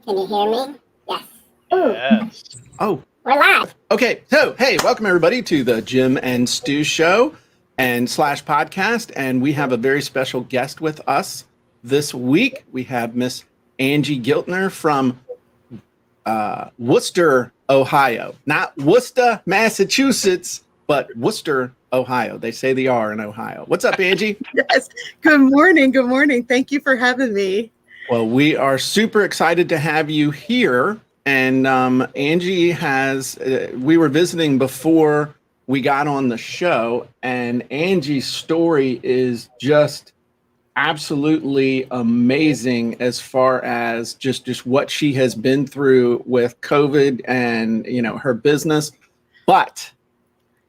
Can you hear me? Yes. Yes. Oh, We're live. okay. So, hey, welcome everybody to the Jim and Stu show and / podcast. And we have a very special guest with us this week. We have Miss Angie Giltner from Worcester, Ohio. Not Worcester, Massachusetts, but Worcester, Ohio. They say the R in Ohio. What's up, Angie? Yes. Good morning. Good morning. Thank you for having me. Well, we are super excited to have you here. And Angie we were visiting before we got on the show, and Angie's story is just absolutely amazing as far as just what she has been through with COVID and, her business. But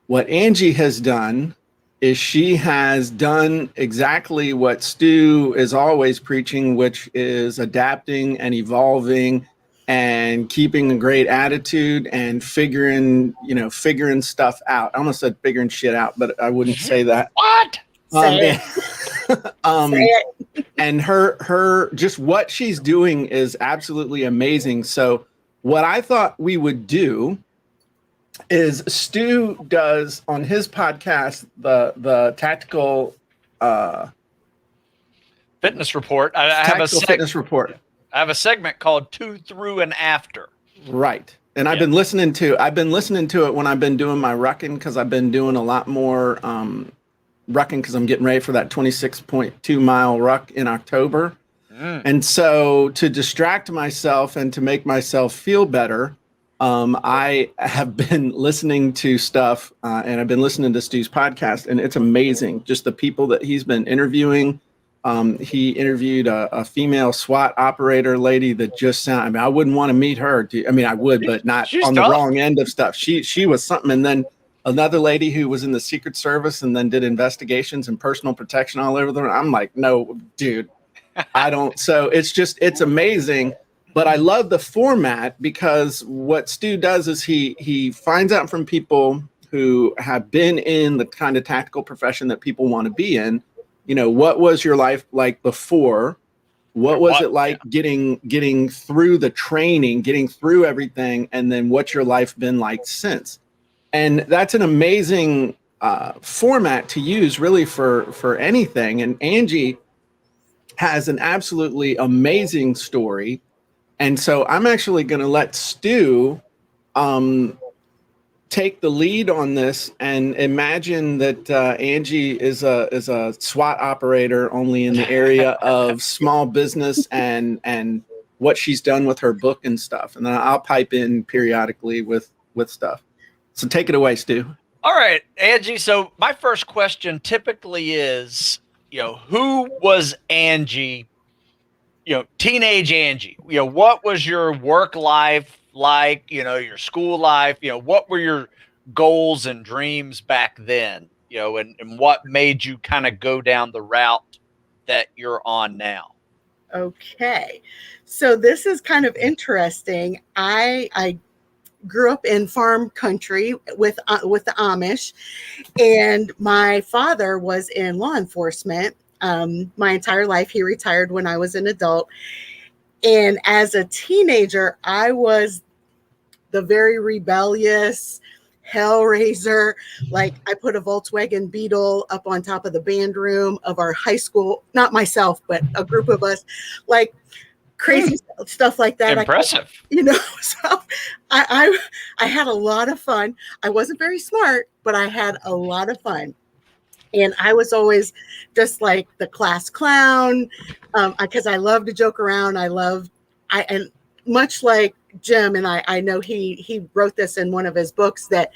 what Angie has done is she has done exactly what Stu is always preaching, which is adapting and evolving and keeping a great attitude and figuring stuff out. I almost said figuring shit out, but I wouldn't say that. What? Say it. Say it. And her just what she's doing is absolutely amazing. So what I thought we would do is Stu does on his podcast the tactical Fitness report. I have a fitness report. I have a segment called To, Through, and After. Right. And I've been listening to it when I've been doing my rucking, because I've been doing a lot more rucking because I'm getting ready for that 26.2 mile ruck in October. And so to distract myself and to make myself feel better, I have been listening to stuff and I've been listening to Stu's podcast, and it's amazing. Just the people that he's been interviewing. He interviewed a female SWAT operator lady that just I wouldn't want to meet her. I would, but not She's on tough. The wrong end of stuff. She was something. And then another lady who was in the Secret Service and then did investigations and personal protection all over them. I'm like, no, dude, I don't. So it's amazing. But I love the format, because what Stu does is he finds out from people who have been in the kind of tactical profession that people want to be in. What was your life like before? What was it like getting through the training, getting through everything, and then what's your life been like since? And that's an amazing format to use really for anything. And Angie has an absolutely amazing story. And so I'm actually going to let Stu take the lead on this, and imagine that Angie is a SWAT operator only in the area of small business and what she's done with her book and stuff. And then I'll pipe in periodically with stuff. So take it away, Stu. All right, Angie. So my first question typically is, who was Angie? Teenage Angie. What was your work life like? Your school life. What were your goals and dreams back then? And what made you kind of go down the route that you're on now? Okay. So this is kind of interesting. I grew up in farm country with the Amish, and my father was in law enforcement my entire life. He retired when I was an adult. And as a teenager, I was the very rebellious hellraiser. Like, I put a Volkswagen Beetle up on top of the band room of our high school, not myself, but a group of us, like crazy stuff like that. Impressive. So I had a lot of fun. I wasn't very smart, but I had a lot of fun. And I was always just like the class clown, because I love to joke around. And much like Jim, and I know he wrote this in one of his books, that,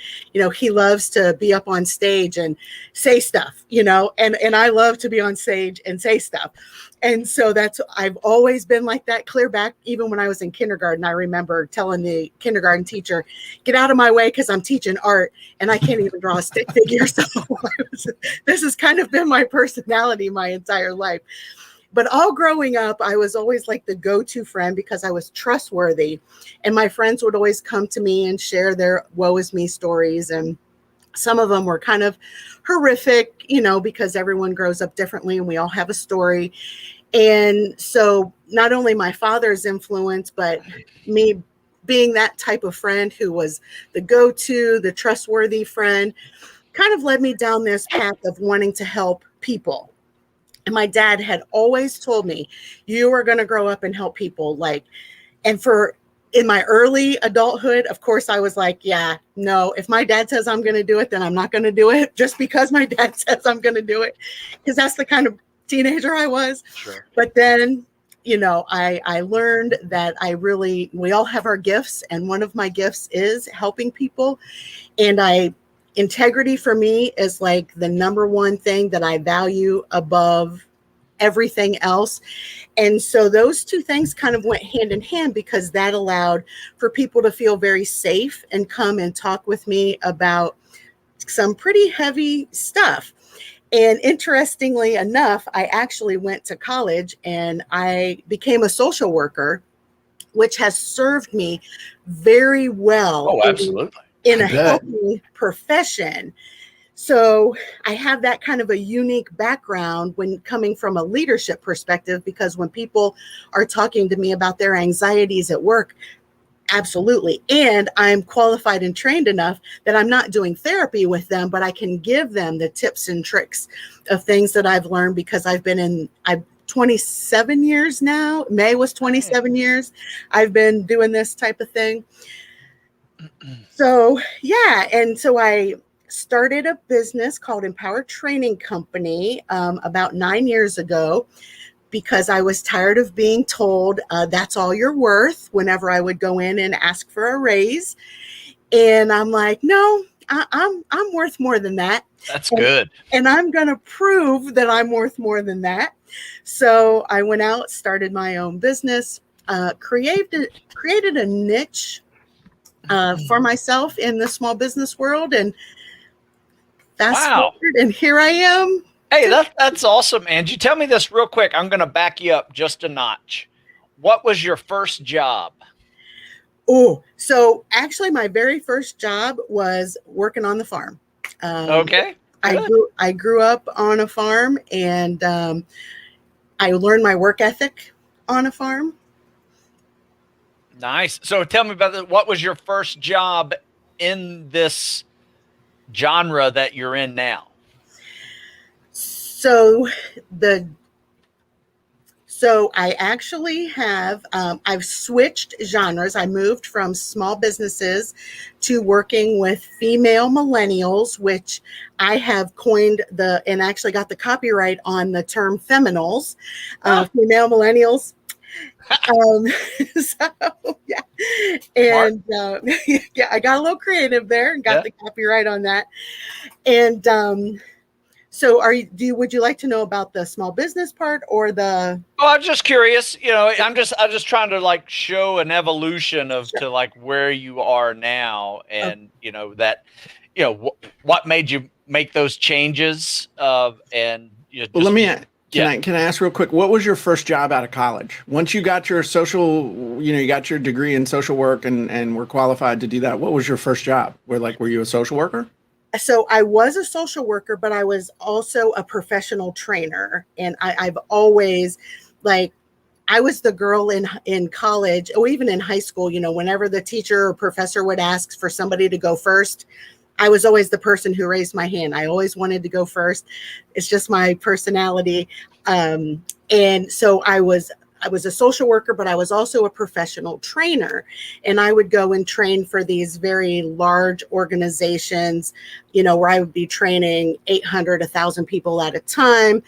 he loves to be up on stage and say stuff, and I love to be on stage and say stuff. And so I've always been like that, clear back. Even when I was in kindergarten, I remember telling the kindergarten teacher, get out of my way, because I'm teaching art and I can't even draw a stick figure. So this has kind of been my personality my entire life. But all growing up, I was always like the go-to friend, because I was trustworthy. And my friends would always come to me and share their woe is me stories. And some of them were kind of horrific, because everyone grows up differently and we all have a story. And so not only my father's influence, but me being that type of friend who was the go-to, the trustworthy friend, kind of led me down this path of wanting to help people. And my dad had always told me, you are going to grow up and help people. Like, and for in my early adulthood, of course, I was like, yeah, no, if my dad says I'm going to do it, then I'm not going to do it just because my dad says I'm going to do it. Because that's the kind of teenager I was. Sure. But then, you know, I learned that we all have our gifts. And one of my gifts is helping people. And integrity for me is like the number one thing that I value above everything else. And so those two things kind of went hand in hand, because that allowed for people to feel very safe and come and talk with me about some pretty heavy stuff. And interestingly enough, I actually went to college and I became a social worker, which has served me very well. Oh, absolutely. In a healthy profession. So I have that kind of a unique background when coming from a leadership perspective, because when people are talking to me about their anxieties at work, absolutely. And I'm qualified and trained enough that I'm not doing therapy with them, but I can give them the tips and tricks of things that I've learned, because I've 27 years now. May was 27 years. I've been doing this type of thing. So, yeah. And so I started a business called Empowered Training Company about 9 years ago, because I was tired of being told that's all you're worth whenever I would go in and ask for a raise. And I'm like, no, I'm worth more than that. That's good. And I'm going to prove that I'm worth more than that. So I went out, started my own business, created a niche for myself in the small business world, and fast forward, and here I am. Hey, that's awesome, Angie. Tell me this real quick. I'm going to back you up just a notch. What was your first job? Oh, so actually, my very first job was working on the farm. Okay. I grew up on a farm, and I learned my work ethic on a farm. Nice. So tell me about that. What was your first job in this genre that you're in now? So I actually have, I've switched genres. I moved from small businesses to working with female millennials, which I have coined and actually got the copyright on the term feminals, female millennials. So yeah, and yeah, I got a little creative there and got the copyright on that. And so would you like to know about the small business part or the? Oh, I'm just curious. You know, I'm just trying to like show an evolution of to like where you are now, and you know that, you know, what made you make those changes. And you know, well, let me. Can I ask real quick, what was your first job out of college? Once you got your you got your degree in social work and were qualified to do that, what was your first job? Were you a social worker? So I was a social worker, but I was also a professional trainer. And I've always, like, I was the girl in college, or even in high school, you know, whenever the teacher or professor would ask for somebody to go first, I was always the person who raised my hand. I always wanted to go first. It's just my personality. And so I was a social worker, but I was also a professional trainer. And I would go and train for these very large organizations, you know, where I would be training 800, 1,000 people at a time.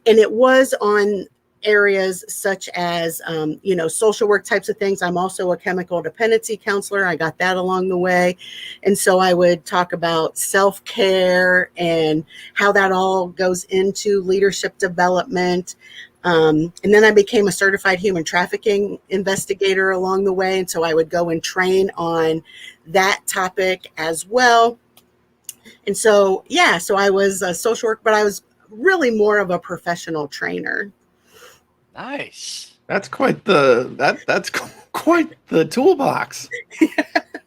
And it was on areas such as, you know, social work types of things. I'm also a chemical dependency counselor. I got that along the way. And so I would talk about self-care and how that all goes into leadership development. And then I became a certified human trafficking investigator along the way. And so I would go and train on that topic as well. And so, yeah, so I was a social worker, but I was really more of a professional trainer. Nice. That's quite that's quite the toolbox.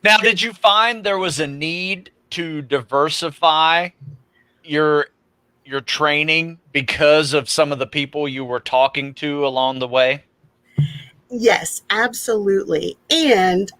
Now, did you find there was a need to diversify your training because of some of the people you were talking to along the way? Yes, absolutely. And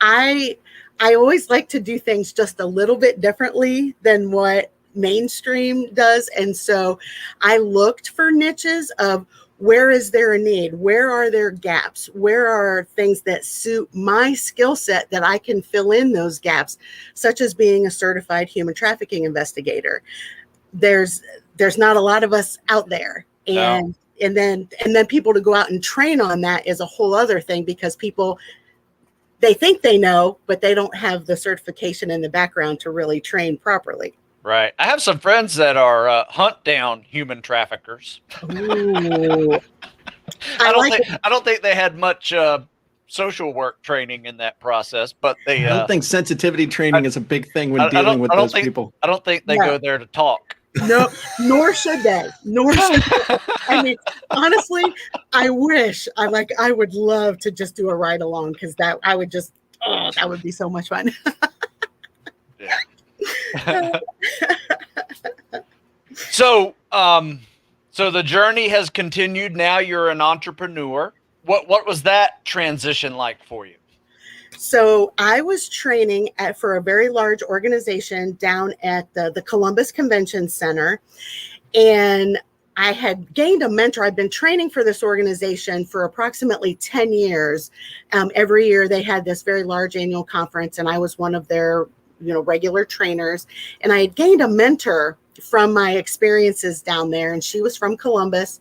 I I always like to do things just a little bit differently than what mainstream does. And so I looked for niches of where is there a need? Where are there gaps? Where are things that suit my skill set that I can fill in those gaps, such as being a certified human trafficking investigator? There's not a lot of us out there. No. And then people to go out and train on that is a whole other thing, because people, they think they know, but they don't have the certification in the background to really train properly. Right. I have some friends that are hunt down human traffickers. Ooh. I don't think they had much social work training in that process, but they. I don't think sensitivity training is a big thing when dealing with those people. I don't think they go there to talk. No, nor should they. Nor should they. I mean, honestly, I wish I would love to just do a ride along, because that would be so much fun. Yeah. So the journey has continued. Now you're an entrepreneur. What was that transition like for you? So I was training for a very large organization down at the Columbus Convention Center, and I had gained a mentor. I've been training for this organization for approximately 10 years. Every year they had this very large annual conference, and I was one of their regular trainers. And I had gained a mentor from my experiences down there, and she was from Columbus.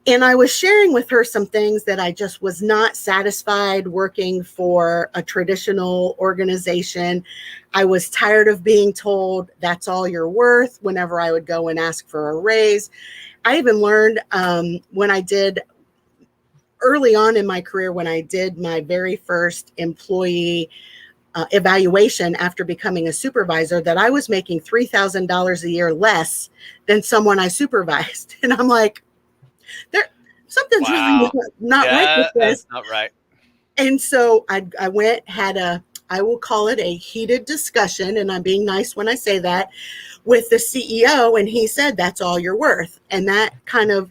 And I was sharing with her some things that I just was not satisfied working for a traditional organization. I was tired of being told that's all you're worth whenever I would go and ask for a raise. I even learned when I did early on in my career, when I did my very first employee evaluation after becoming a supervisor, that I was making $3,000 a year less than someone I supervised. And I'm like, something's really not right with this. That's not right. And so I went, I will call it a heated discussion, and I'm being nice when I say that, with the CEO, and he said, that's all you're worth. And that kind of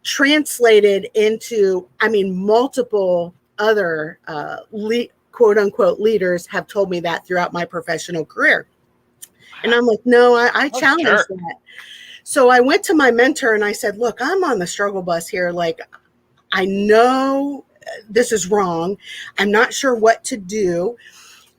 translated into, multiple other quote unquote leaders have told me that throughout my professional career. And I'm like, no, I challenge that. So I went to my mentor and I said, look, I'm on the struggle bus here. Like, I know this is wrong. I'm not sure what to do.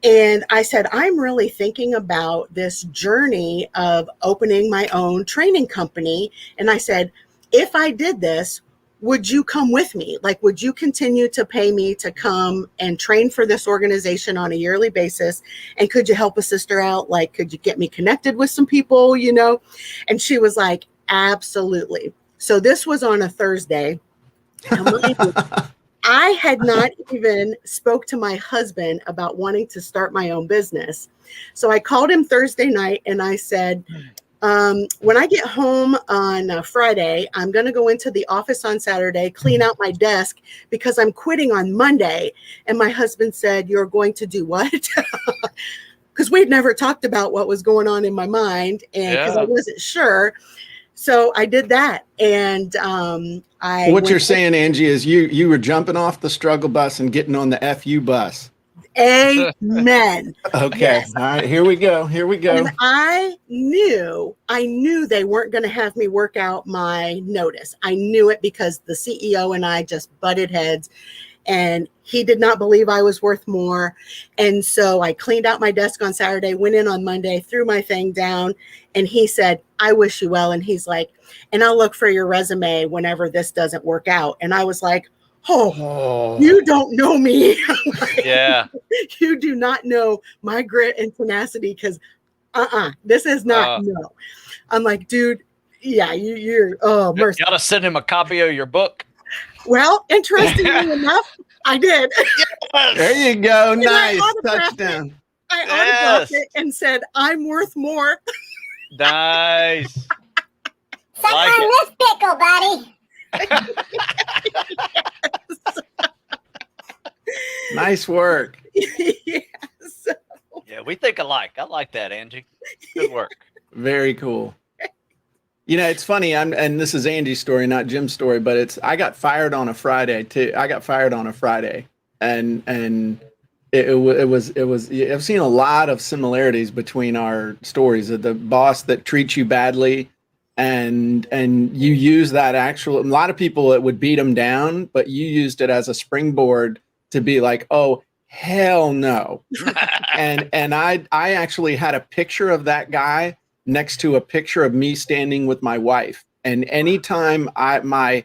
And I said, I'm really thinking about this journey of opening my own training company. And I said, if I did this, would you come with me? Like, would you continue to pay me to come and train for this organization on a yearly basis? And could you help a sister out? Like, could you get me connected with some people, And she was like, absolutely. So this was on a Thursday. I had not even spoke to my husband about wanting to start my own business. So I called him Thursday night and I said, when I get home on Friday, I'm going to go into the office on Saturday, clean out my desk, because I'm quitting on Monday. And my husband said, you're going to do what? Because we'd never talked about what was going on in my mind, and because I wasn't sure. So I did that. And what you're saying, Angie, is you were jumping off the struggle bus and getting on the FU bus. Amen. Okay. Yes. All right. Here we go. And I knew they weren't going to have me work out my notice. I knew it because the CEO and I just butted heads, and he did not believe I was worth more. And so I cleaned out my desk on Saturday, went in on Monday, threw my thing down, and he said, I wish you well. And he's like, and I'll look for your resume whenever this doesn't work out. And I was like, oh, you don't know me. Yeah. You do not know my grit and tenacity, because this is not no. I'm like, dude, yeah, you're mercy. You gotta send him a copy of your book. Well, interestingly enough, I did. Yes. There you go. Nice touchdown. I autographed it and said, I'm worth more. Nice. Suck on this pickle, buddy. Nice work. Yes. Yeah, we think alike. I like that, Angie. Good work. Very cool. You know, it's funny. And this is Angie's story, not Jim's story, but I got fired on a Friday too. I got fired on a Friday, and it was. I've seen a lot of similarities between our stories. The boss that treats you badly, and you use that actual. A lot of people, it would beat them down, but you used it as a springboard to be like, oh hell no. and I actually had a picture of that guy next to a picture of me standing with my wife. And anytime my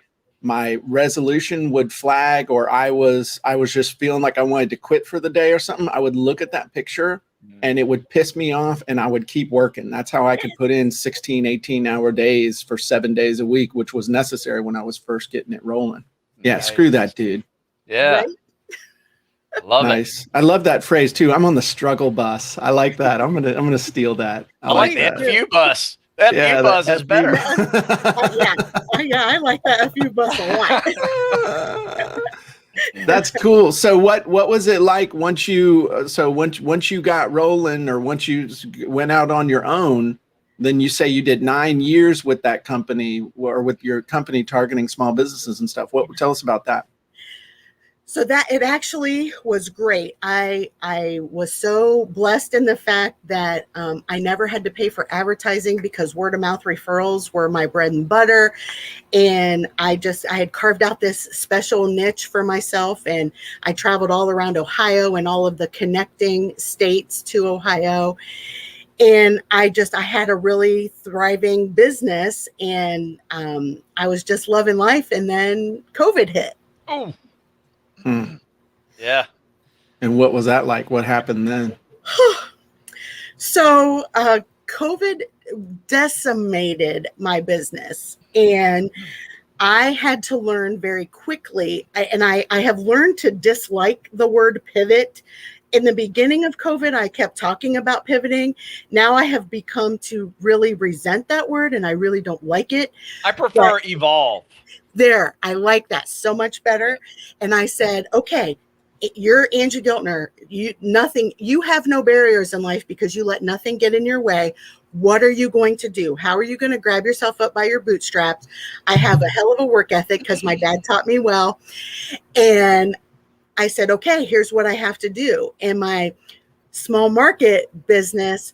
resolution would flag, or I was just feeling like I wanted to quit for the day or something, I would look at that picture and it would piss me off and I would keep working. That's how I could put in 16, 18-hour days for 7 days a week, which was necessary when I was first getting it rolling. Yeah, Nice. Screw that dude. Yeah. Right? Love it. Nice. I love that phrase too. I'm on the struggle bus. I like that. I'm gonna steal that. I like the that. FU bus. That Yeah, FU bus is FU better. Yeah, I like that FU bus a lot. That's cool. So what was it like once you once you got rolling, or once you went out on your own? Then you say you did 9 years with that company, or with your company targeting small businesses and stuff. Tell us about that. So that it actually was great. I was so blessed in the fact that I never had to pay for advertising, because word of mouth referrals were my bread and butter. And I had carved out this special niche for myself, and I traveled all around Ohio and all of the connecting states to Ohio. And I had a really thriving business, and I was just loving life. And then COVID hit. Oh. Hmm. Yeah. And what was that like? What happened then? So COVID decimated my business, and I had to learn very quickly. I have learned to dislike the word pivot. In the beginning of COVID, I kept talking about pivoting. Now I have become to really resent that word, and I really don't like it. I prefer evolve. There, I like that so much better. And I said, okay, you're Angie Giltner. You have no barriers in life, because you let nothing get in your way. What are you going to do? How are you going to grab yourself up by your bootstraps? I have a hell of a work ethic, because my dad taught me well. And I said, okay, here's what I have to do. And my small business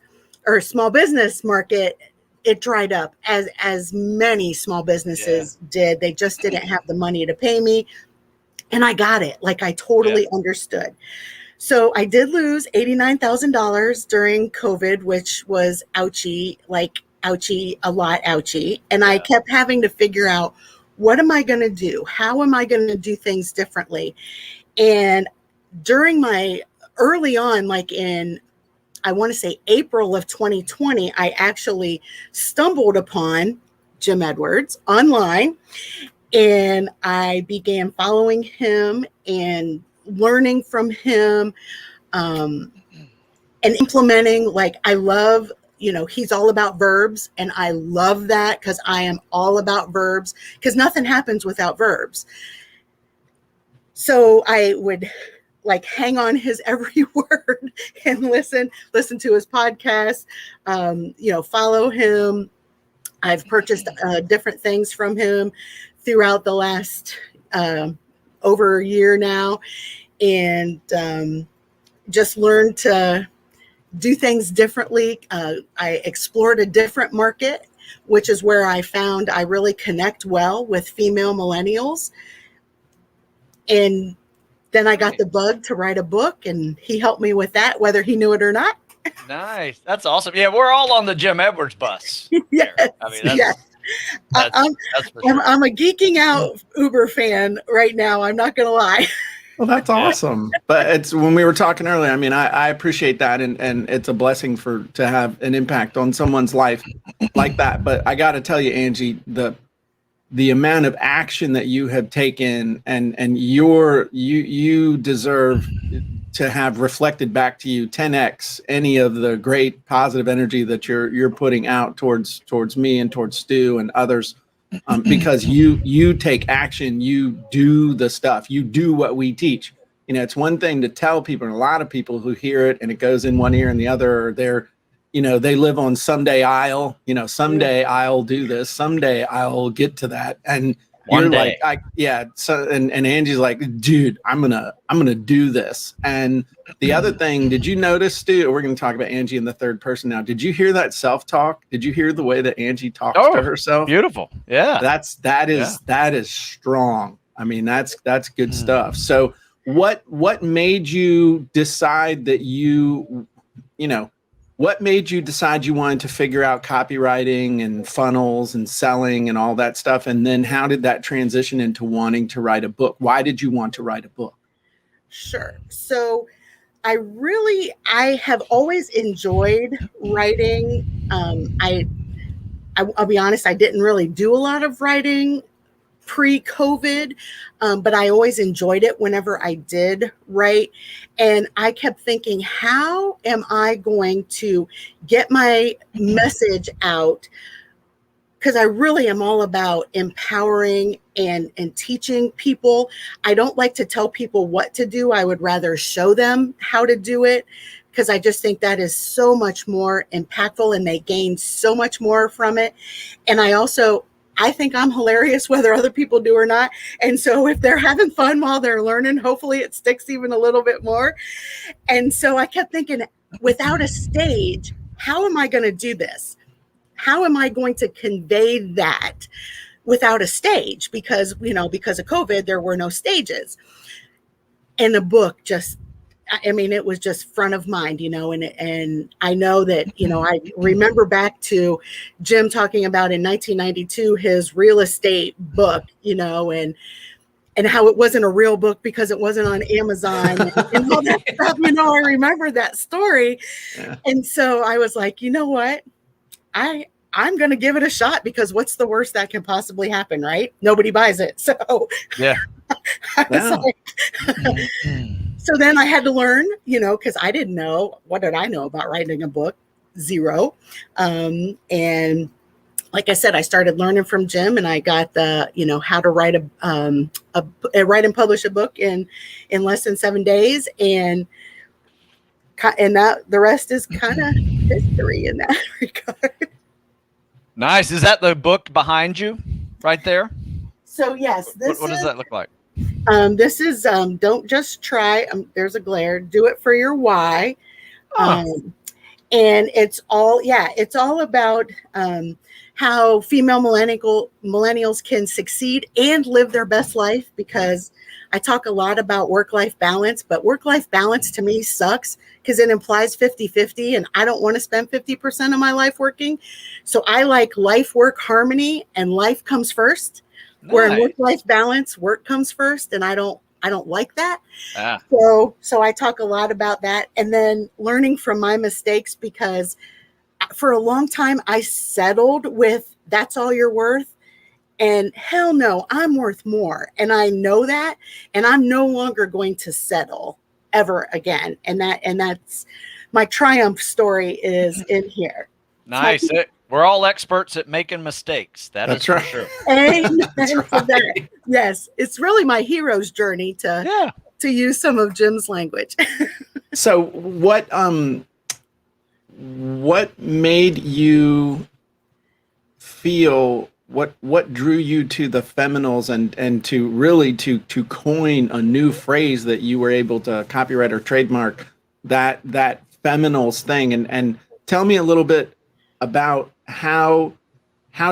market, it dried up, as many small businesses did. They just didn't have the money to pay me. And I got it. Like, I totally understood. So I did lose $89,000 during COVID, which was ouchie, a lot ouchie. And I kept having to figure out, what am I going to do? How am I going to do things differently? And during my early on, like in, I want to say April of 2020, I actually stumbled upon Jim Edwards online, and I began following him and learning from him, and implementing. Like, I love, he's all about verbs, and I love that, because I am all about verbs, because nothing happens without verbs. So I would hang on his every word and listen to his podcast, follow him. I've purchased different things from him throughout the last over a year now, and just learned to do things differently. I explored a different market, which is where I found I really connect well with female millennials. And then I got the bug to write a book, and he helped me with that, whether he knew it or not. Nice. That's awesome. Yeah, we're all on the Jim Edwards bus. Yes. I mean, that's for sure. I'm a geeking out Uber fan right now. I'm not going to lie. Well, that's awesome. But it's, when we were talking earlier, I mean, I appreciate that. And it's a blessing to have an impact on someone's life like that. But I got to tell you, Angie, the amount of action that you have taken, and you deserve to have reflected back to you 10x any of the great positive energy that you're putting out towards me and towards Stu and others, because you take action, you do the stuff, you do what we teach. It's one thing to tell people, and a lot of people who hear it and it goes in one ear and the other, or they live on someday someday I'll do this, someday I'll get to that. And One you're day. like, so and Angie's like, dude, I'm gonna do this. And the other thing, did you notice, Stu, we're gonna talk about Angie in the third person now. Did you hear that self-talk? Did you hear the way that Angie talks to herself? Beautiful. Yeah. That is strong. I mean, that's good stuff. So what made you decide that what made you decide you wanted to figure out copywriting and funnels and selling and all that stuff? And then how did that transition into wanting to write a book? Why did you want to write a book? Sure. So I have always enjoyed writing. I'll be honest, I didn't really do a lot of writing pre-COVID, but I always enjoyed it whenever I did write. And I kept thinking, how am I going to get my message out? Because I really am all about empowering and teaching people. I don't like to tell people what to do. I would rather show them how to do it, because I just think that is so much more impactful and they gain so much more from it. And I think I'm hilarious whether other people do or not. And so if they're having fun while they're learning, hopefully it sticks even a little bit more. And so I kept thinking, without a stage, how am I going to do this? How am I going to convey that without a stage? Because, because of COVID, there were no stages. And the book it was just front of mind, and I know that, I remember back to Jim talking about in 1992, his real estate book, and how it wasn't a real book because it wasn't on Amazon and all that stuff. I remember that story. Yeah. And so I was like, you know what? I'm going to give it a shot, because what's the worst that can possibly happen, right? Nobody buys it. So yeah, I was like, so then I had to learn, because I didn't know. What did I know about writing a book? Zero. And like I said, I started learning from Jim, and I got the, how to write write and publish a book in less than 7 days. And that the rest is kind of history in that regard. Nice. Is that the book behind you right there? So yes, what does that look like? This is Don't Just Try. There's a glare. Do It for Your Why. And it's all about how female millennials can succeed and live their best life, because I talk a lot about work-life balance, but work-life balance to me sucks, because it implies 50-50, and I don't want to spend 50% of my life working. So I like life-work harmony, and life comes first. Nice. Where in work-life balance, work comes first, and I don't like that. So I talk a lot about that, and then learning from my mistakes, because for a long time I settled with that's all you're worth, and hell no, I'm worth more, and I know that, and I'm no longer going to settle ever again. And that's my triumph story is in here. Nice. We're all experts at making mistakes. That's right. For sure. Amen to that. Yes, it's really my hero's journey to use some of Jim's language. So what made you feel, what drew you to the feminals and to really to coin a new phrase that you were able to copyright or trademark, that feminals thing, and tell me a little bit about how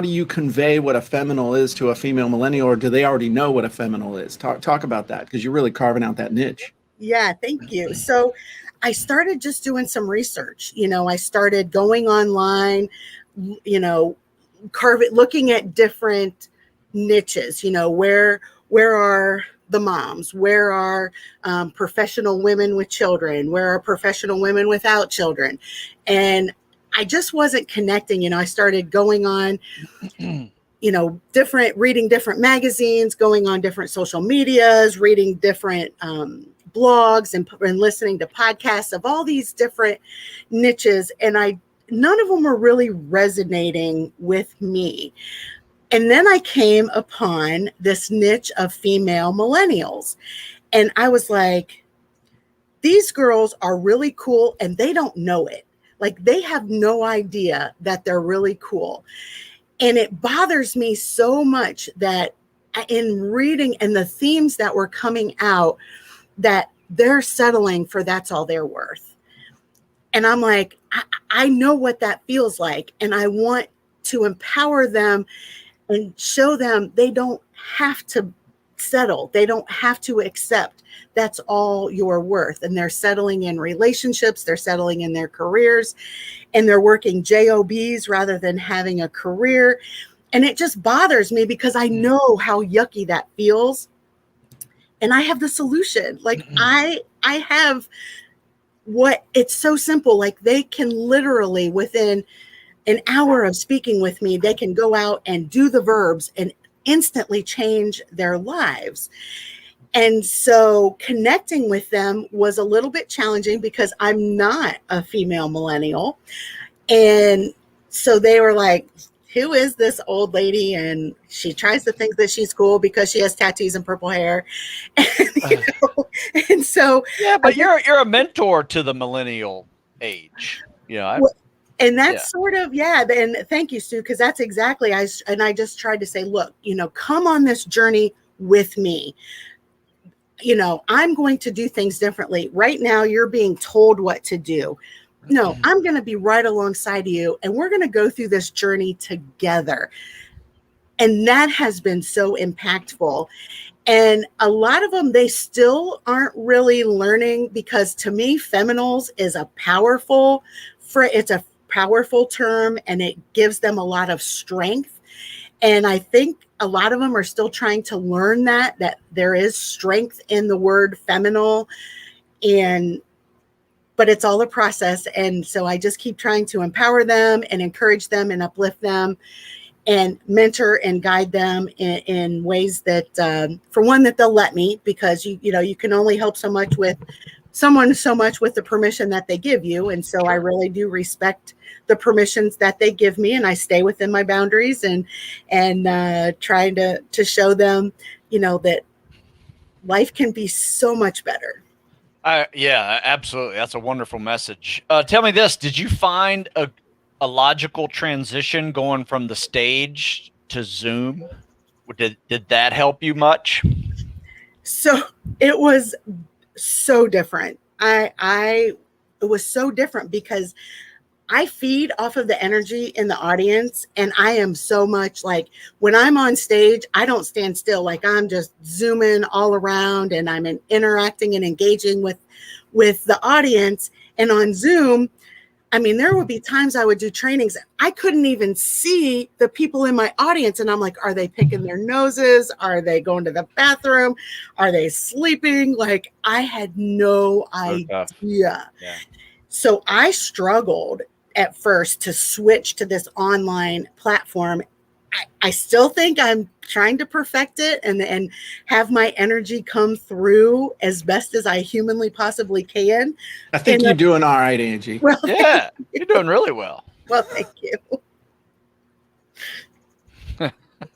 do you convey what a feminal is to a female millennial, or do they already know what a feminal is? Talk about that, because you're really carving out that niche. Yeah, thank you. So I started just doing some research. I started going online, looking at different niches. Where are the moms? Where are professional women with children? Where are professional women without children? And I just wasn't connecting. I started going on, reading different magazines, going on different social medias, reading different blogs and listening to podcasts of all these different niches. And none of them were really resonating with me. And then I came upon this niche of female millennials. And I was like, these girls are really cool and they don't know it. Like they have no idea that they're really cool. And it bothers me so much that in reading and the themes that were coming out, that they're settling for that's all they're worth. And I'm like, I know what that feels like. And I want to empower them and show them they don't have to settle. They don't have to accept that's all you're worth. And they're settling in relationships. They're settling in their careers, and they're working jobs rather than having a career. And it just bothers me because I know how yucky that feels. And I have the solution. Like I have what, it's so simple. Like they can literally within an hour of speaking with me, they can go out and do the verbs and instantly change their lives. And so connecting with them was a little bit challenging because I'm not a female millennial. And so they were like, who is this old lady? And she tries to think that she's cool because she has tattoos and purple hair. And, and so yeah, but you're a mentor to the millennial age. And that's sort of, and thank you, Stu, because that's exactly, I just tried to say, look, come on this journey with me. I'm going to do things differently. Right now, you're being told what to do. No, I'm going to be right alongside you, and we're going to go through this journey together. And that has been so impactful. And a lot of them, they still aren't really learning, because to me, feminals is a powerful term, and it gives them a lot of strength. And I think a lot of them are still trying to learn that there is strength in the word feminine, but it's all a process. And so I just keep trying to empower them and encourage them and uplift them and mentor and guide them in ways that, for one, that they'll let me, because you can only help so much with the permission that they give you. And so I really do respect the permissions that they give me, and I stay within my boundaries and trying to show them, that life can be so much better. Yeah, absolutely. That's a wonderful message. Tell me this, did you find a logical transition going from the stage to Zoom? Did that help you much? So it was so different. It was so different because I feed off of the energy in the audience, and I am so much like, when I'm on stage, I don't stand still. Like I'm just zooming all around, and I'm interacting and engaging with the audience. And on Zoom, I mean, there would be times I would do trainings, I couldn't even see the people in my audience. And I'm like, are they picking their noses? Are they going to the bathroom? Are they sleeping? Like I had no idea. Yeah. So I struggled at first to switch to this online platform. I still think I'm trying to perfect it and have my energy come through as best as I humanly possibly can. I think you're doing all right, Angie. Well, yeah, you're doing really well. Well, thank you.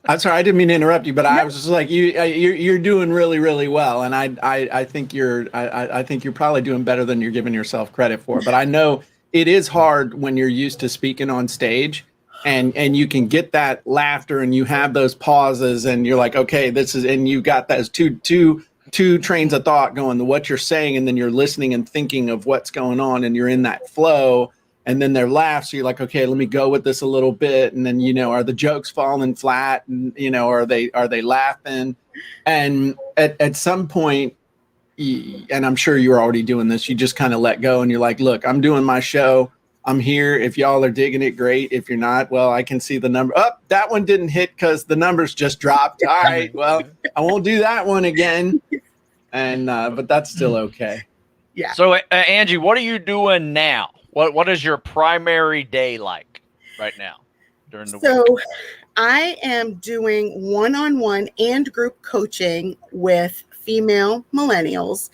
I'm sorry, I didn't mean to interrupt you, but I was just like, you're doing really, really well, and I think you're probably doing better than you're giving yourself credit for. But I know it is hard when you're used to speaking on stage, and you can get that laughter, and you have those pauses, and you're like, okay, and you got those two trains of thought going to what you're saying, and then you're listening and thinking of what's going on, and you're in that flow. And then they're laughs. So you're like, okay, let me go with this a little bit. And then, are the jokes falling flat? And, are they laughing? And at some point, and I'm sure you're already doing this, you just kind of let go and you're like, look, I'm doing my show. I'm here. If y'all are digging it, great. If you're not, well, I can see the number. Oh, that one didn't hit because the numbers just dropped. All right, well, I won't do that one again. And, but that's still okay. Yeah. So Angie, what are you doing now? What is your primary day like right now during the week? So I am doing one-on-one and group coaching with female millennials.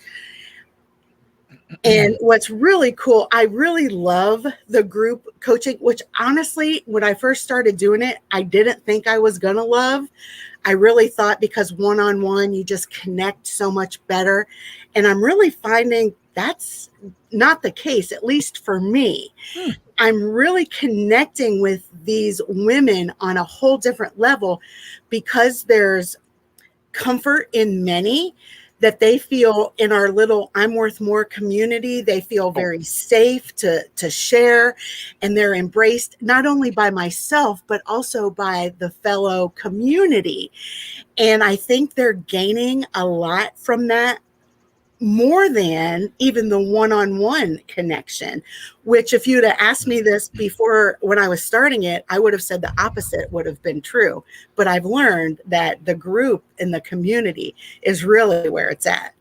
And what's really cool, I really love the group coaching, which honestly, when I first started doing it, I didn't think I was going to love. I really thought because one-on-one, you just connect so much better. And I'm really finding that's not the case, at least for me. I'm really connecting with these women on a whole different level because there's comfort in many, that they feel in our little I'm Worth More community. They feel very safe to share, and they're embraced not only by myself, but also by the fellow community. And I think they're gaining a lot from that, more than even the one-on-one connection, which if you'd have asked me this before when I was starting it, I would have said the opposite would have been true. But I've learned that the group and the community is really where it's at.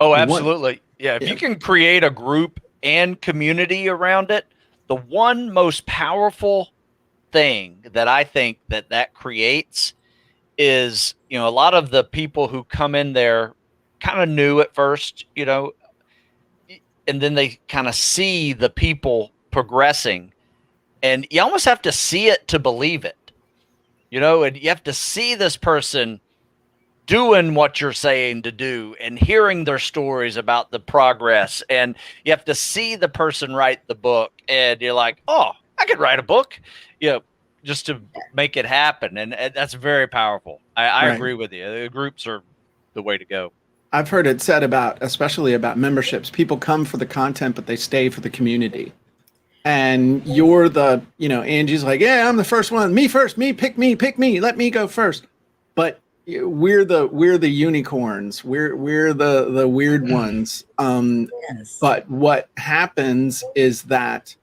Oh, absolutely. Yeah. If you can create a group and community around it, the one most powerful thing that I think that creates is, a lot of the people who come in there kind of new at first, and then they kind of see the people progressing, and you almost have to see it to believe it, and you have to see this person doing what you're saying to do and hearing their stories about the progress. And you have to see the person write the book, and you're like, oh, I could write a book, just to make it happen. And that's very powerful. I agree with you. The groups are the way to go. I've heard it said especially about memberships, people come for the content, but they stay for the community. And you're Angie's like, yeah, I'm the first one. Me first, pick me, let me go first. But we're the unicorns. We're the weird ones. Yes. But what happens is that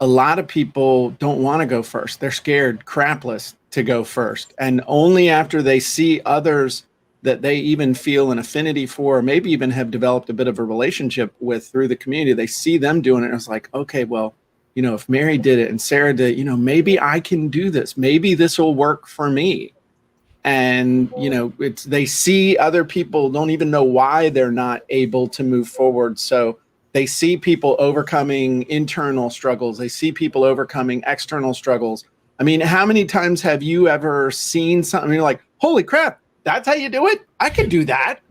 a lot of people don't want to go first. They're scared crapless to go first. And only after they see others that they even feel an affinity for, or maybe even have developed a bit of a relationship with through the community, they see them doing it. And it's like, okay, well, if Mary did it and Sarah did, maybe I can do this. Maybe this will work for me. And, they see other people don't even know why they're not able to move forward. So they see people overcoming internal struggles. They see people overcoming external struggles. I mean, how many times have you ever seen something, you're like, holy crap, that's how you do it? I could do that.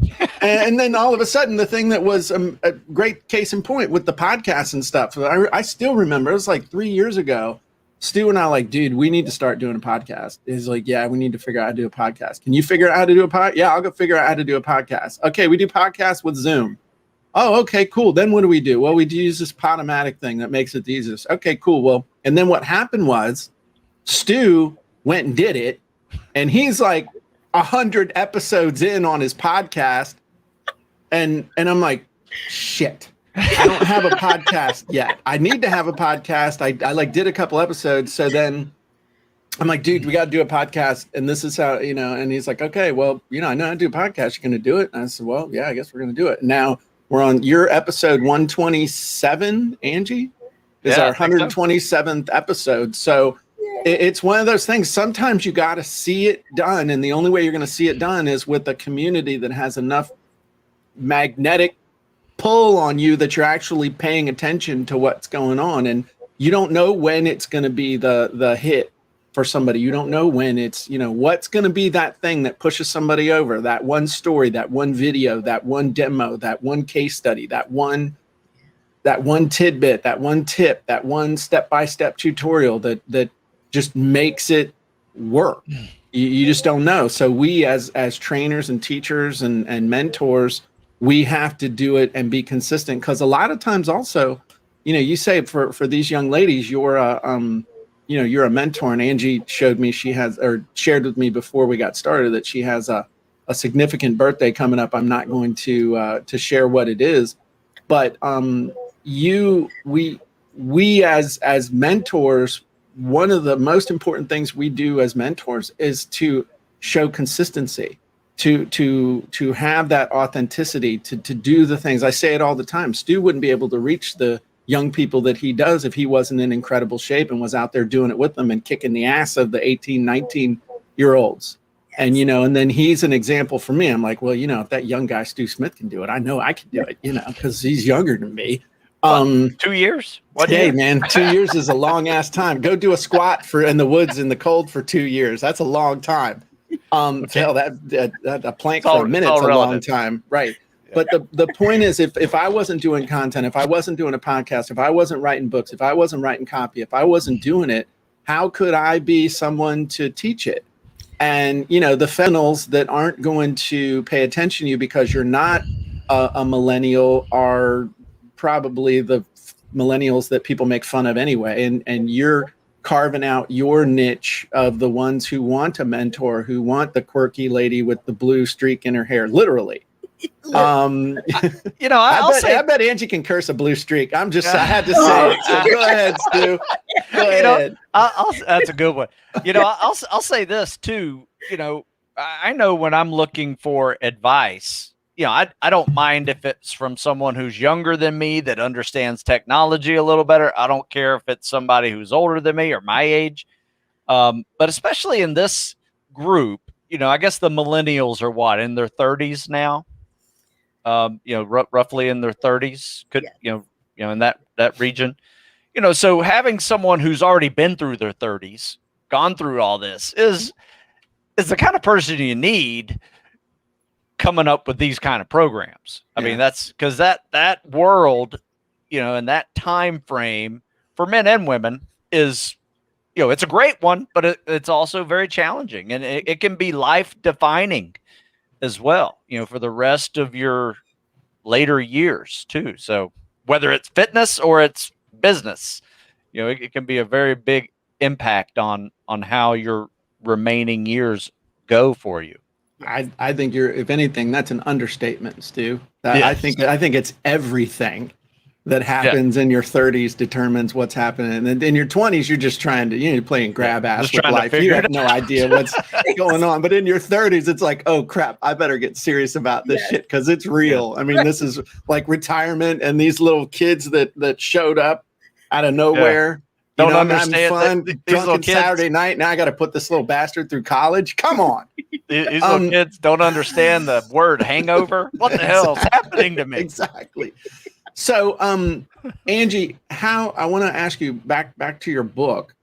And then all of a sudden, the thing that was a great case in point with the podcast and stuff, I still remember, it was like 3 years ago, Stu and I like, dude, we need to start doing a podcast. He's like, yeah, we need to figure out how to do a podcast. Can you figure out how to do a podcast? Yeah, I'll go figure out how to do a podcast. Okay, we do podcasts with Zoom. Oh, okay, cool. Then what do we do? Well, we use this Podomatic thing that makes it the easiest. Okay, cool. Well, and then what happened was Stu went and did it, and he's like 100 episodes in on his podcast, and I'm like, shit, I don't have a podcast yet. I need to have a podcast. I like did a couple episodes, so then I'm like, dude, we got to do a podcast, and this is how, and he's like, okay, well, I know how to do a podcast. You're going to do it? And I said, well, yeah, I guess we're going to do it. And now we're on your episode 127, Angie, is our 127th episode. So it's one of those things. Sometimes you got to see it done. And the only way you're going to see it done is with a community that has enough magnetic pull on you that you're actually paying attention to what's going on. And you don't know when it's going to be the hit for somebody. You don't know when it's, what's going to be that thing that pushes somebody over, that one story, that one video, that one demo, that one case study, that one tidbit, that one tip, that one step-by-step tutorial that just makes it work. You just don't know. So we as trainers and teachers and mentors, we have to do it and be consistent, because a lot of times also, you say for these young ladies, you're you're a mentor, and Angie showed me shared with me before we got started that she has a significant birthday coming up. I'm not going to share what it is, but we as mentors, one of the most important things we do as mentors is to show consistency, to have that authenticity, to do the things. I say it all the time. Stu wouldn't be able to reach the young people that he does if he wasn't in incredible shape and was out there doing it with them and kicking the ass of the 18, 19-year-olds. And, and then he's an example for me. I'm like, well, if that young guy, Stu Smith, can do it, I know I can do it, because he's younger than me. 2 years? Hey, man, 2 years is a long ass time. Go do a squat in the woods in the cold for 2 years. That's a long time. Hell, that a plank for a minute is a long time. Right. But the point is, if I wasn't doing content, if I wasn't doing a podcast, if I wasn't writing books, if I wasn't writing copy, if I wasn't doing it, how could I be someone to teach it? And, you know, the females that aren't going to pay attention to you because you're not a millennial are probably the millennials that people make fun of anyway. And you're carving out your niche of the ones who want a mentor, who want the quirky lady with the blue streak in her hair, literally. You know, I bet Angie can curse a blue streak. I had to say it. So go ahead, Stu. Go ahead. That's a good one. You know, I'll say this too. You know, I know when I'm looking for advice, you know, I don't mind if it's from someone who's younger than me that understands technology a little better. I don't care if it's somebody who's older than me or my age. But especially in this group, you know, I guess the millennials are what, in their 30s now? You know, roughly in their 30s, you know, in that region, you know, so having someone who's already been through their 30s, gone through all this is the kind of person you need coming up with these kind of programs. I mean, that's because that world, you know, and that time frame for men and women is, you know, it's a great one, but it's also very challenging, and it can be life defining as well, you know, for the rest of your later years too. So whether it's fitness or it's business, you know, it can be a very big impact on how your remaining years go for you. I think if anything, that's an understatement, Stu. I think it's everything that happens in your 30s determines what's happening. And then in your 20s, you're just trying to, you're playing grab ass with life. You have no idea what's going on. But in your 30s, it's like, oh crap, I better get serious about this shit because it's real. I mean, this is like retirement and these little kids that showed up out of nowhere. Don't you know, understand I'm fun, drunken Saturday night. Now I got to put this little bastard through college. Come on. These little kids don't understand the word hangover. What the hell is happening to me? Exactly. So, Angie, I want to ask you back to your book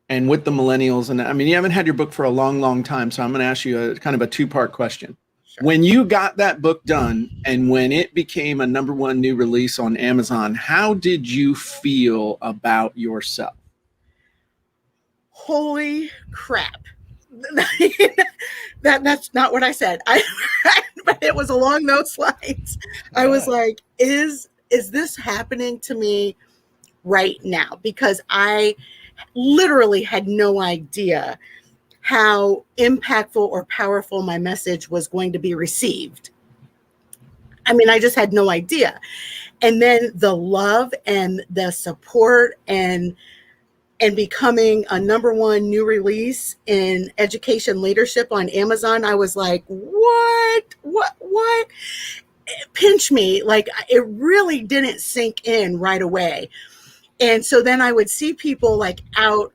and with the millennials. And I mean, you haven't had your book for a long, long time. So I'm going to ask you a kind of a two-part question. Sure. When you got that book done and when it became a number 1 new release on Amazon, how did you feel about yourself? Holy crap. That's not what I said. But it was along those lines. I was like, is this happening to me right now? Because I literally had no idea how impactful or powerful my message was going to be received. I mean, I just had no idea. And then the love and the support and becoming a number 1 new release in education leadership on Amazon, I was like, what? Pinch me. Like, it really didn't sink in right away. And so then I would see people like out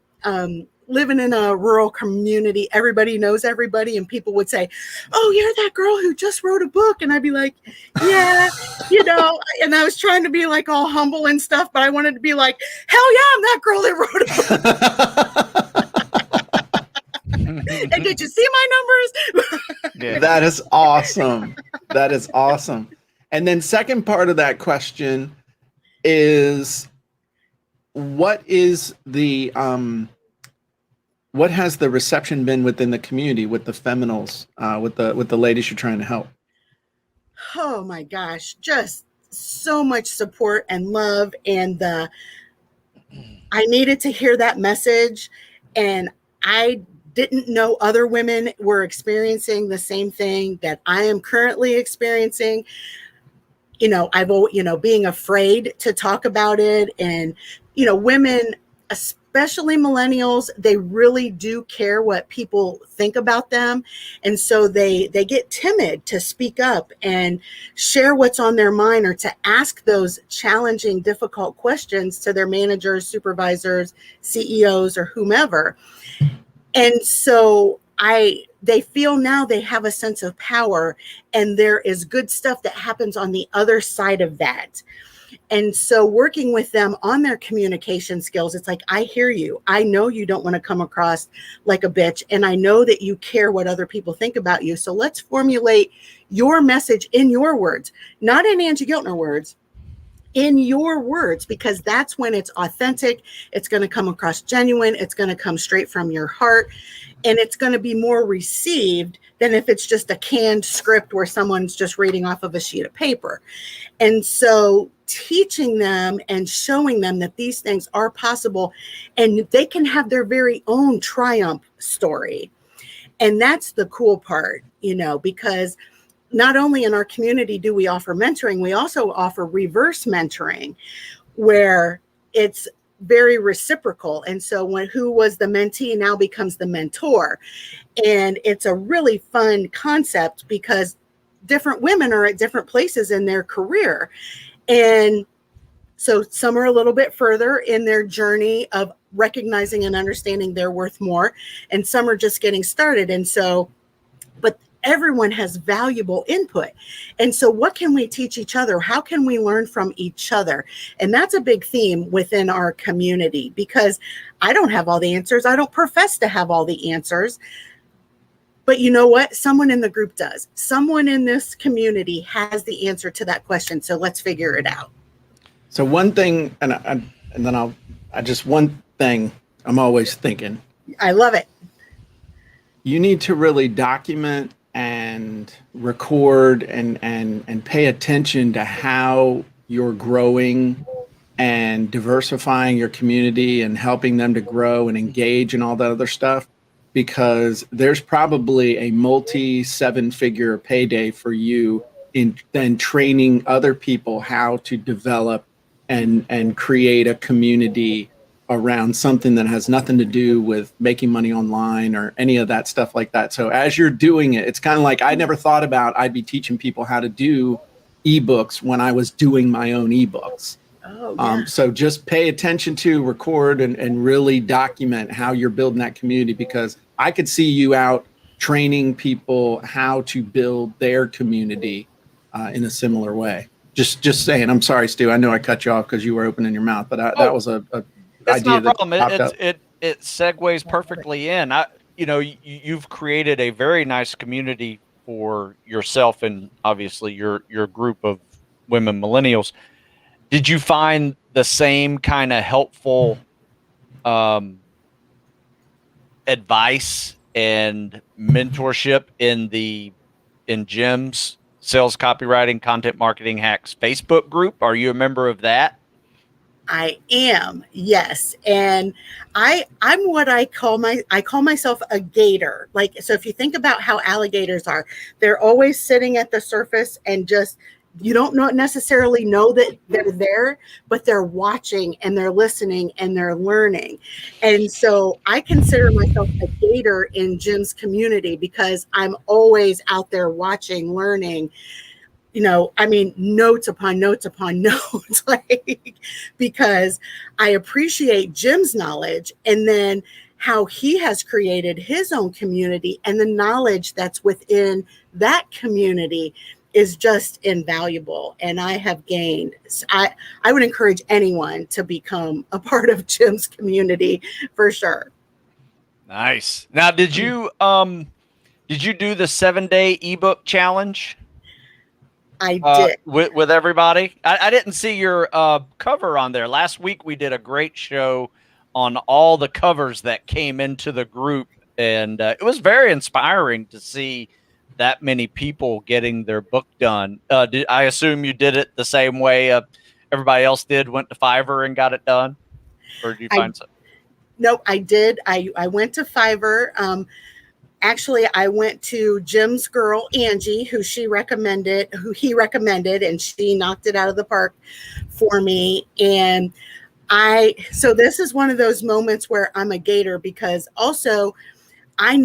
living in a rural community. Everybody knows everybody. And people would say, oh, you're that girl who just wrote a book. And I'd be like, yeah, you know, and I was trying to be like all humble and stuff, but I wanted to be like, hell yeah, I'm that girl that wrote a book. And did you see my numbers? Yeah. That is awesome. That is awesome. And then second part of that question is, what has the reception been within the community with the feminals, with the ladies you're trying to help? Oh my gosh, just so much support and love. And I needed to hear that message. And I didn't know other women were experiencing the same thing that I am currently experiencing. You know, being afraid to talk about it. And, you know, women, especially millennials, they really do care what people think about them. And so they get timid to speak up and share what's on their mind or to ask those challenging, difficult questions to their managers, supervisors, CEOs, or whomever. And so they feel now they have a sense of power, and there is good stuff that happens on the other side of that. And so working with them on their communication skills, it's like, I hear you. I know you don't want to come across like a bitch. And I know that you care what other people think about you. So let's formulate your message in your words, not in Angie Giltner words, in your words, because that's when it's authentic. It's going to come across genuine. It's going to come straight from your heart. And it's going to be more received than if it's just a canned script where someone's just reading off of a sheet of paper. And so teaching them and showing them that these things are possible and they can have their very own triumph story. And that's the cool part, because not only in our community do we offer mentoring, we also offer reverse mentoring where it's very reciprocal. And so who was the mentee now becomes the mentor. And it's a really fun concept because different women are at different places in their career. And so some are a little bit further in their journey of recognizing and understanding their worth more, and some are just getting started. And so, but everyone has valuable input. And so what can we teach each other? How can we learn from each other? And that's a big theme within our community, because I don't have all the answers. I don't profess to have all the answers. But you know what? Someone in the group does. Someone in this community has the answer to that question. So let's figure it out. So one thing, one thing I'm always thinking. I love it. You need to really document and record and pay attention to how you're growing and diversifying your community and helping them to grow and engage and all that other stuff, because there's probably a multi-7-figure payday for you in then training other people how to develop and create a community around something that has nothing to do with making money online or any of that stuff like that. So as you're doing it, it's kind of like, I never thought about I'd be teaching people how to do ebooks when I was doing my own ebooks. Oh, yeah. So just pay attention to, record, and really document how you're building that community, because I could see you out training people how to build their community in a similar way. Just saying. I'm sorry, Stu. I know I cut you off because you were opening your mouth, but that was a That's idea not a problem. that It segues perfectly in. You've created a very nice community for yourself and obviously your group of women millennials. Did you find the same kind of helpful advice and mentorship in Jim's Sales Copywriting Content Marketing Hacks Facebook group? Are you a member of that? I am, yes. And I'm what I call myself a gator. Like, so if you think about how alligators are, they're always sitting at the surface and just, you don't necessarily know that they're there, but they're watching and they're listening and they're learning. And so I consider myself a gator in Jim's community because I'm always out there watching, learning, notes upon notes upon notes, because I appreciate Jim's knowledge and then how he has created his own community, and the knowledge that's within that community is just invaluable. And I have gained, I would encourage anyone to become a part of Jim's community for sure. Nice. Now, did you do the 7-day ebook challenge? I did. With everybody. I didn't see your cover on there. Last week we did a great show on all the covers that came into the group, and it was very inspiring to see that many people getting their book done. I assume you did it the same way everybody else did, went to Fiverr and got it done? Or did you find something? No, I did. I went to Fiverr. Actually, I went to Jim's girl, Angie, who he recommended, and she knocked it out of the park for me. And so this is one of those moments where I'm a gator, because also I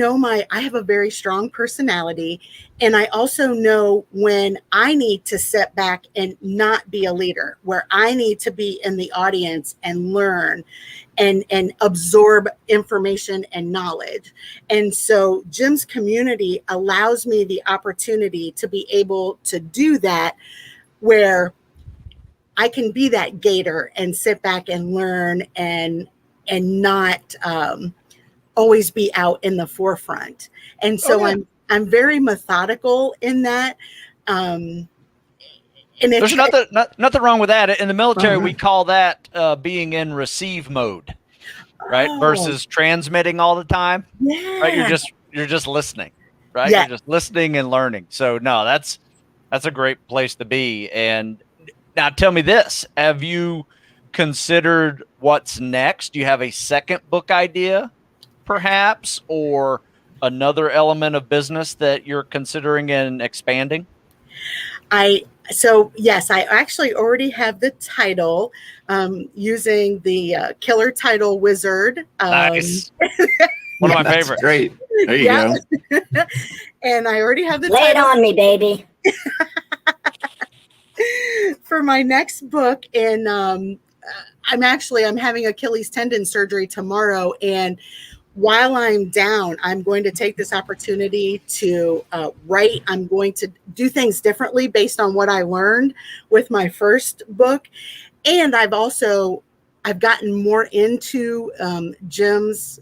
have a very strong personality, and I also know when I need to sit back and not be a leader, where I need to be in the audience and learn and absorb information and knowledge. And so Jim's community allows me the opportunity to be able to do that, where I can be that gator and sit back and learn and not always be out in the forefront. And so I'm very methodical in that. And there's nothing wrong with that. In the military, we call that being in receive mode, right? Versus transmitting all the time. Yeah. Right. You're just listening, right? Yeah. You're just listening and learning. So no, that's a great place to be. And now tell me this, have you considered what's next? Do you have a second book idea perhaps, or another element of business that you're considering and expanding? So yes, I actually already have the title, using the killer title wizard. Nice. One of my favorites. Great. There you go. And I already have the Lay it title on me, baby. for my next book. And I'm having Achilles tendon surgery tomorrow. And while I'm down, I'm going to take this opportunity to write. I'm going to do things differently based on what I learned with my first book. And I've gotten more into Jim's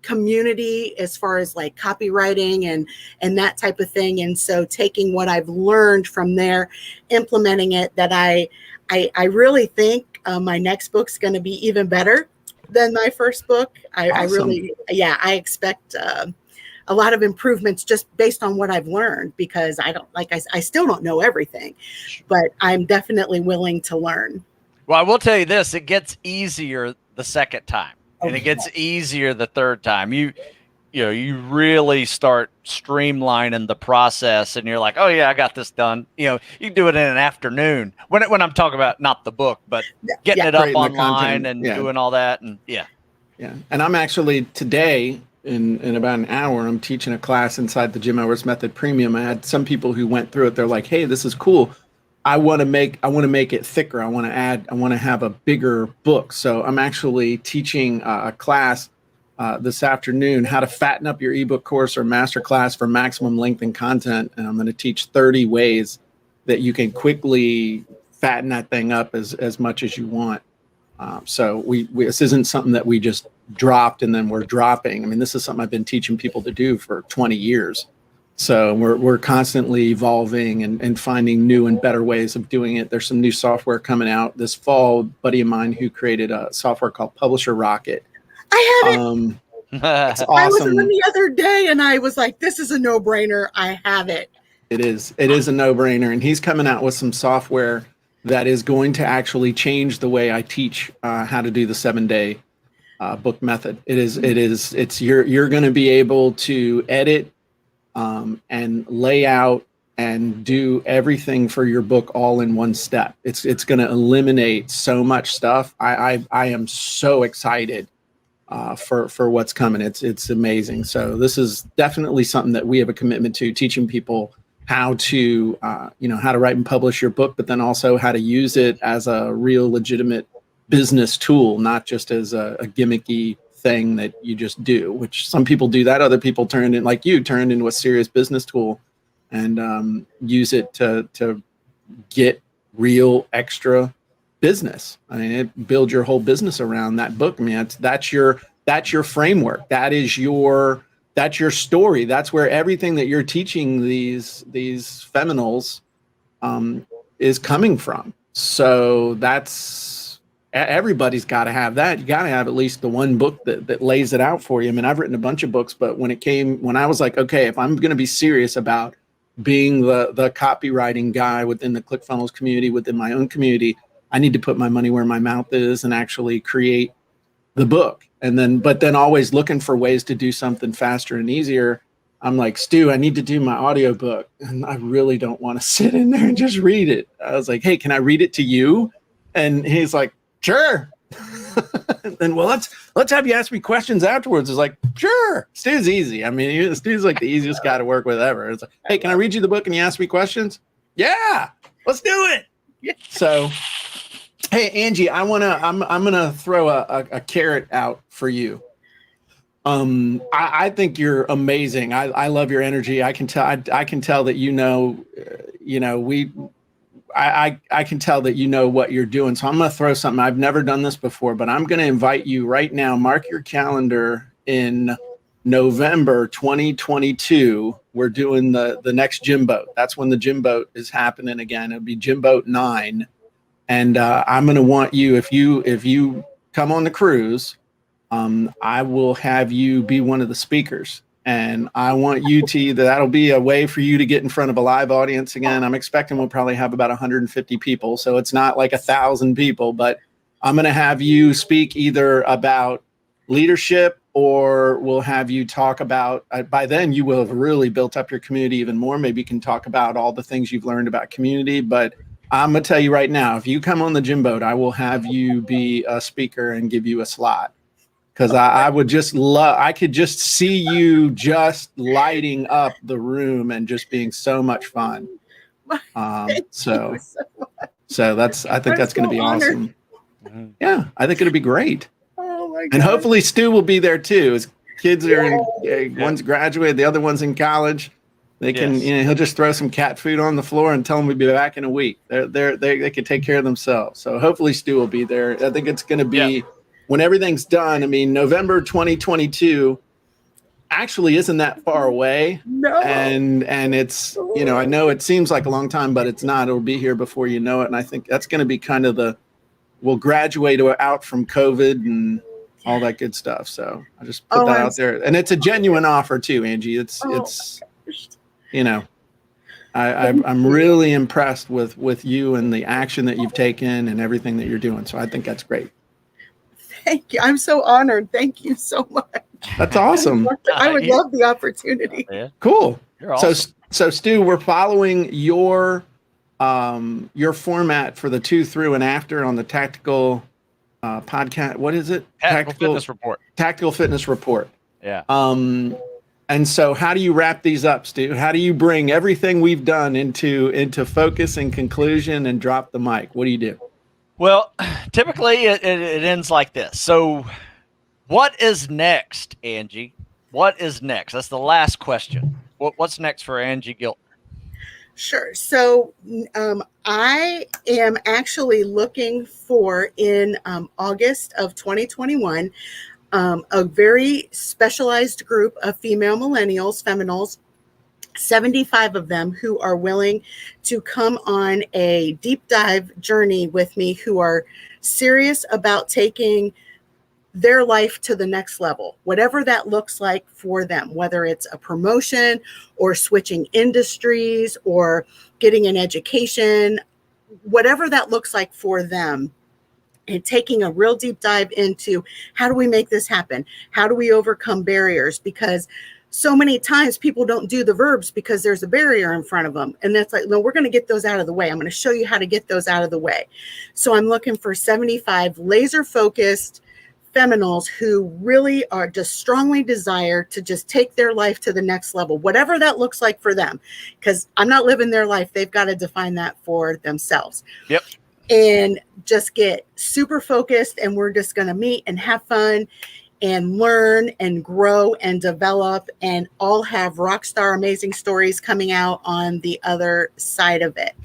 community as far as like copywriting and that type of thing. And so taking what I've learned from there, implementing it, that I really think my next book's going to be even better than my first book. I expect a lot of improvements just based on what I've learned, because I still don't know everything, but I'm definitely willing to learn. Well, I will tell you this, it gets easier the second time. And it gets easier the third time. You really start streamlining the process, and you're like, oh yeah, I got this done. You can do it in an afternoon. When I'm talking about not the book, but getting it up online and doing all that, and yeah. And I'm actually today in about an hour, I'm teaching a class inside the Jim Edwards Method Premium. I had some people who went through it. They're like, hey, this is cool. I want to make it thicker. I want to have a bigger book. So I'm actually teaching a class this afternoon, how to fatten up your ebook course or master class for maximum length and content. And I'm going to teach 30 ways that you can quickly fatten that thing up as much as you want. So this isn't something that we just dropped and then we're dropping. I mean, this is something I've been teaching people to do for 20 years. So we're constantly evolving and finding new and better ways of doing it. There's some new software coming out this fall. A buddy of mine who created a software called Publisher Rocket. I have it. It's awesome. I was on the other day and I was like, this is a no-brainer. I have it. It is a no-brainer. And he's coming out with some software that is going to actually change the way I teach how to do the 7-day book method. You're going to be able to edit and lay out and do everything for your book all in one step. It's going to eliminate so much stuff. I am so excited for what's coming. It's amazing. So this is definitely something that we have a commitment to, teaching people how to how to write and publish your book, but then also how to use it as a real legitimate business tool, not just as a gimmicky thing that you just do, which some people do that. Other people turned into a serious business tool and use it to get real extra business. I mean, it builds your whole business around that book. I mean, that's your framework. That's your story. That's where everything that you're teaching these feminals is coming from. So everybody's got to have that. You got to have at least the one book that lays it out for you. I mean, I've written a bunch of books, but when I was like, okay, if I'm going to be serious about being the copywriting guy within the ClickFunnels community, within my own community, I need to put my money where my mouth is and actually create the book. But then always looking for ways to do something faster and easier. I'm like, Stu, I need to do my audiobook. And I really don't want to sit in there and just read it. I was like, hey, can I read it to you? And he's like, sure. And well, let's have you ask me questions afterwards. It's like, sure. Stu's easy. I mean, Stu's like the easiest guy to work with ever. It's like, hey, can I read you the book and you ask me questions? Yeah, let's do it. Yeah. So, hey, Angie, I'm gonna throw a carrot out for you. I think you're amazing. I love your energy. I can tell that I can tell that you know what you're doing. So I'm going to throw something. I've never done this before, but I'm going to invite you right now. Mark your calendar in November 2022. We're doing the next gym boat. That's when the gym boat is happening again. It'll be gym boat 9. And I'm going to want you, if you come on the cruise, I will have you be one of the speakers. And I want you to, that'll be a way for you to get in front of a live audience again. I'm expecting we'll probably have about 150 people. So it's not like 1,000 people, but I'm going to have you speak either about leadership, or we'll have you talk about, by then you will have really built up your community even more. Maybe you can talk about all the things you've learned about community. But I'm going to tell you right now, if you come on the gym boat, I will have you be a speaker and give you a slot. Because I would just I could just see you just lighting up the room and just being so much fun. So that's, I think that's going to be awesome. Yeah, I think it'll be great. Oh my God. And hopefully Stu will be there too. His kids are one's graduated, the other one's in college. They can, he'll just throw some cat food on the floor and tell them we'll be back in a week. They can take care of themselves. So hopefully Stu will be there. I think it's going to be. When everything's done, I mean, November 2022 actually isn't that far away. No. And it's, I know it seems like a long time, but it's not. It'll be here before you know it. And I think that's going to be kind of we'll graduate out from COVID and all that good stuff. So I just put that out there. And it's a genuine offer too, Angie. It's I'm really impressed with you and the action that you've taken and everything that you're doing. So I think that's great. Thank you. I'm so honored. Thank you so much. That's awesome. I would love the opportunity. Cool. You're awesome. So Stu, we're following your format for the 2 through and after on the tactical podcast. What is it? Tactical Fitness Report. Tactical Fitness Report. Yeah. And so how do you wrap these up, Stu? How do you bring everything we've done into focus and conclusion and drop the mic? What do you do? Well, typically it ends like this. So what is next, Angie? What is next? That's the last question. What's next for Angie Giltner? Sure. So I am actually looking for in August of 2021, a very specialized group of female millennials, feminals, 75 of them who are willing to come on a deep dive journey with me, who are serious about taking their life to the next level, whatever that looks like for them, whether it's a promotion or switching industries or getting an education, whatever that looks like for them. And taking a real deep dive into how do we make this happen? How do we overcome barriers? Because so many times people don't do the verbs because there's a barrier in front of them. And that's like, no, we're going to get those out of the way. I'm going to show you how to get those out of the way. So I'm looking for 75 laser focused feminines who really are just strongly desire to just take their life to the next level, whatever that looks like for them. Because I'm not living their life. They've got to define that for themselves. Yep. And just get super focused. And we're just going to meet and have fun and learn and grow and develop and all have rock star amazing stories coming out on the other side of it.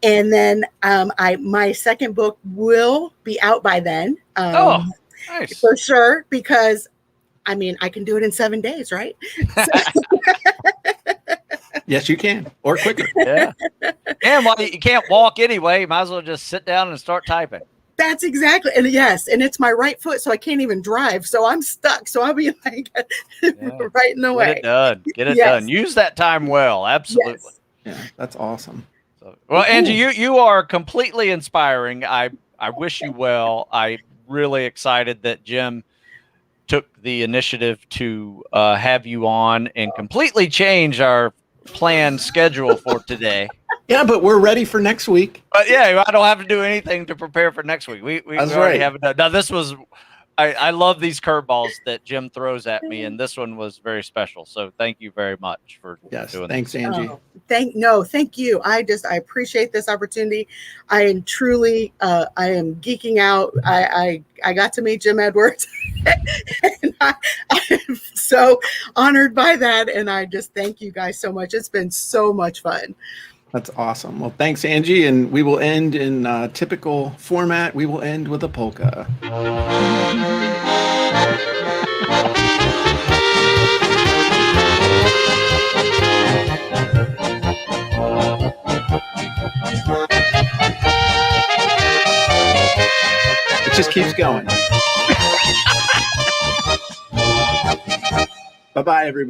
And then my second book will be out by then. Nice. For sure, because I mean, I can do it in 7 days, right? Yes, you can, or quicker. Yeah. And while you can't walk anyway, you might as well just sit down and start typing. That's exactly. And yes, and it's my right foot, so I can't even drive. So I'm stuck. So I'll be like right in the way. Get it done. Get it done. Use that time well. Absolutely. Yes. Yeah, that's awesome. So, well, Angie, you are completely inspiring. I wish you well. I'm really excited that Jim took the initiative to have you on and completely change our planned schedule for today. Yeah, but we're ready for next week. But yeah, I don't have to do anything to prepare for next week. We already have it done. Now, this was, I love these curveballs that Jim throws at me, and this one was very special. So thank you very much for doing thanks, this. Angie. Thank you. I appreciate this opportunity. I am truly, I am geeking out. I got to meet Jim Edwards, and I am so honored by that. And I just thank you guys so much. It's been so much fun. That's awesome. Well, thanks, Angie. And we will end in typical format. We will end with a polka. It just keeps going. Bye-bye, everybody.